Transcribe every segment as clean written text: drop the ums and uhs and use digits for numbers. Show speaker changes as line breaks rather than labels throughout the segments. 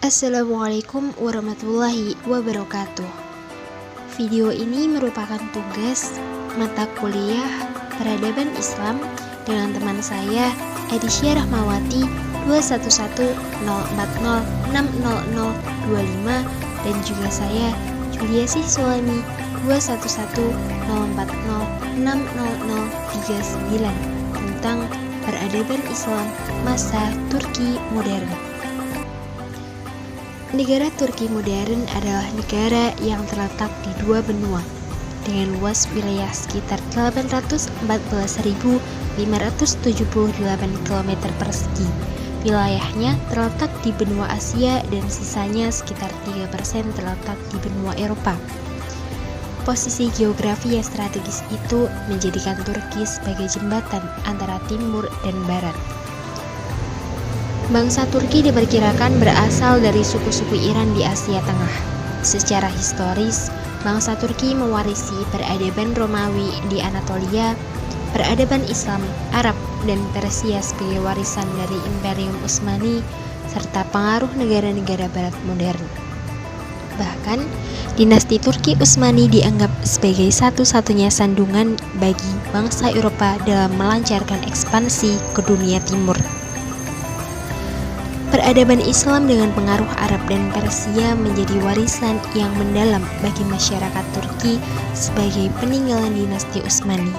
Assalamualaikum warahmatullahi wabarakatuh. Video ini merupakan tugas mata kuliah Peradaban Islam dengan teman saya Adisya Rahmawati 211040600025 dan juga saya Juliasi Sulami 211040600039 tentang peradaban Islam masa Turki modern. Negara Turki modern adalah negara yang terletak di dua benua dengan luas wilayah sekitar 814.578 km persegi. Wilayahnya terletak di benua Asia dan sisanya sekitar 3% terletak di benua Eropa. Posisi geografi yang strategis itu menjadikan Turki sebagai jembatan antara timur dan barat. Bangsa Turki diperkirakan berasal dari suku-suku Iran di Asia Tengah. Secara historis, bangsa Turki mewarisi peradaban Romawi di Anatolia, peradaban Islam, Arab, dan Persia sebagai warisan dari Imperium Utsmani, serta pengaruh negara-negara barat modern. Bahkan, dinasti Turki Utsmani dianggap sebagai satu-satunya sandungan bagi bangsa Eropa dalam melancarkan ekspansi ke dunia timur. Peradaban Islam dengan pengaruh Arab dan Persia menjadi warisan yang mendalam bagi masyarakat Turki sebagai peninggalan dinasti Utsmani.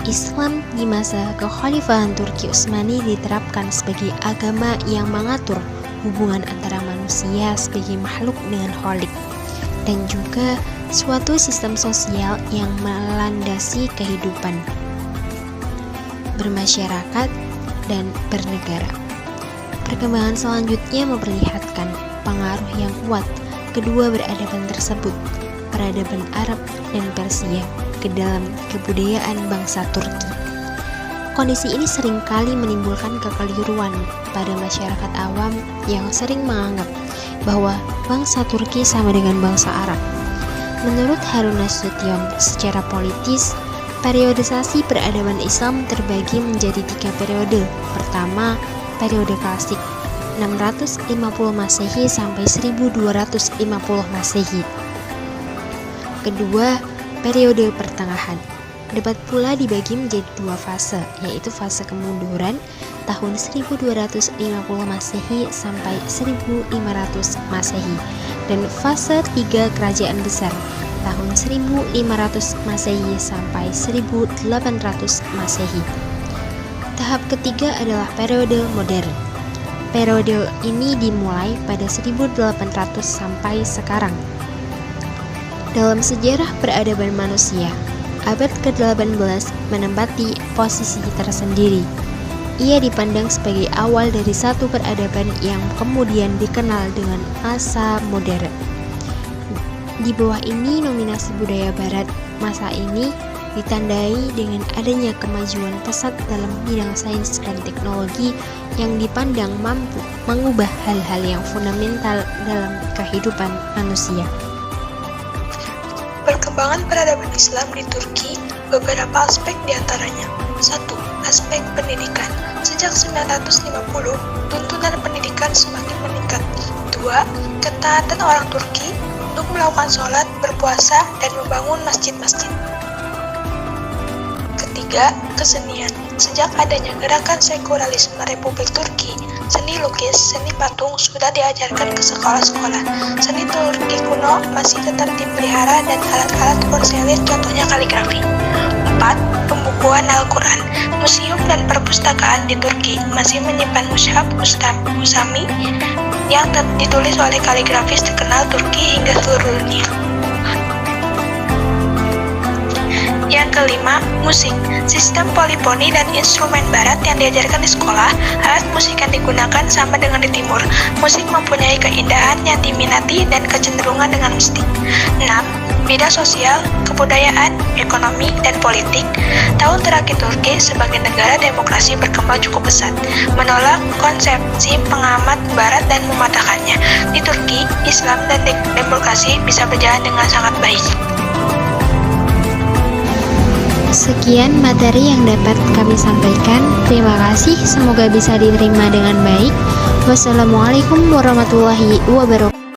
Islam di masa kekhalifahan Turki Utsmani diterapkan sebagai agama yang mengatur hubungan antara manusia sebagai makhluk dengan Khalik dan juga suatu sistem sosial yang melandasi kehidupan bermasyarakat dan bernegara. Perkembangan selanjutnya memperlihatkan pengaruh yang kuat kedua peradaban tersebut, peradaban Arab dan Persia, ke dalam kebudayaan bangsa Turki. Kondisi ini seringkali menimbulkan kekeliruan pada masyarakat awam yang sering menganggap bahwa bangsa Turki sama dengan bangsa Arab. Menurut Harun Nasution, secara politis, periodisasi peradaban Islam terbagi menjadi 3 periode. Pertama, periode klasik 650 Masehi sampai 1250 Masehi. Kedua, periode pertengahan. Dapat pula dibagi menjadi 2 fase, yaitu fase kemunduran tahun 1250 Masehi sampai 1500 Masehi dan fase 3 kerajaan besar tahun 1500 Masehi sampai 1800 Masehi. Tahap ketiga adalah periode modern. Periode ini dimulai pada 1800 sampai sekarang. Dalam sejarah peradaban manusia, abad ke-18 menempati posisi tersendiri. Ia dipandang sebagai awal dari satu peradaban yang kemudian dikenal dengan masa modern. Di bawah ini nominasi budaya barat masa ini ditandai dengan adanya kemajuan pesat dalam bidang sains dan teknologi yang dipandang mampu mengubah hal-hal yang fundamental dalam kehidupan manusia.
Perkembangan peradaban Islam di Turki, beberapa aspek diantaranya. 1. Aspek pendidikan. Sejak 950, tuntunan pendidikan semakin meningkat. 2. Ketaatan orang Turki untuk melakukan sholat, berpuasa, dan membangun masjid-masjid. 3. Kesenian. Sejak adanya gerakan sekularisme Republik Turki, seni lukis, seni patung sudah diajarkan ke sekolah-sekolah. Seni Turki kuno masih tetap dipelihara dan alat-alat porselin contohnya kaligrafi. 4. Pembukuan Al-Quran. Museum dan perpustakaan di Turki masih menyimpan mushaf Usami yang ditulis oleh kaligrafis terkenal Turki hingga seluruh dunia. Yang kelima, musik. Sistem polifoni dan instrumen barat yang diajarkan di sekolah, alat musik yang digunakan sama dengan di timur. Musik mempunyai keindahan yang diminati dan kecenderungan dengan mistik. 6. Bidang sosial, kebudayaan, ekonomi, dan politik. Tahun terakhir Turki sebagai negara demokrasi berkembang cukup pesat, menolak konsepsi pengamat barat dan mematahkannya. Di Turki, Islam dan demokrasi bisa berjalan dengan sangat baik.
Sekian materi yang dapat kami sampaikan. Terima kasih, semoga bisa diterima dengan baik. Wassalamualaikum warahmatullahi wabarakatuh.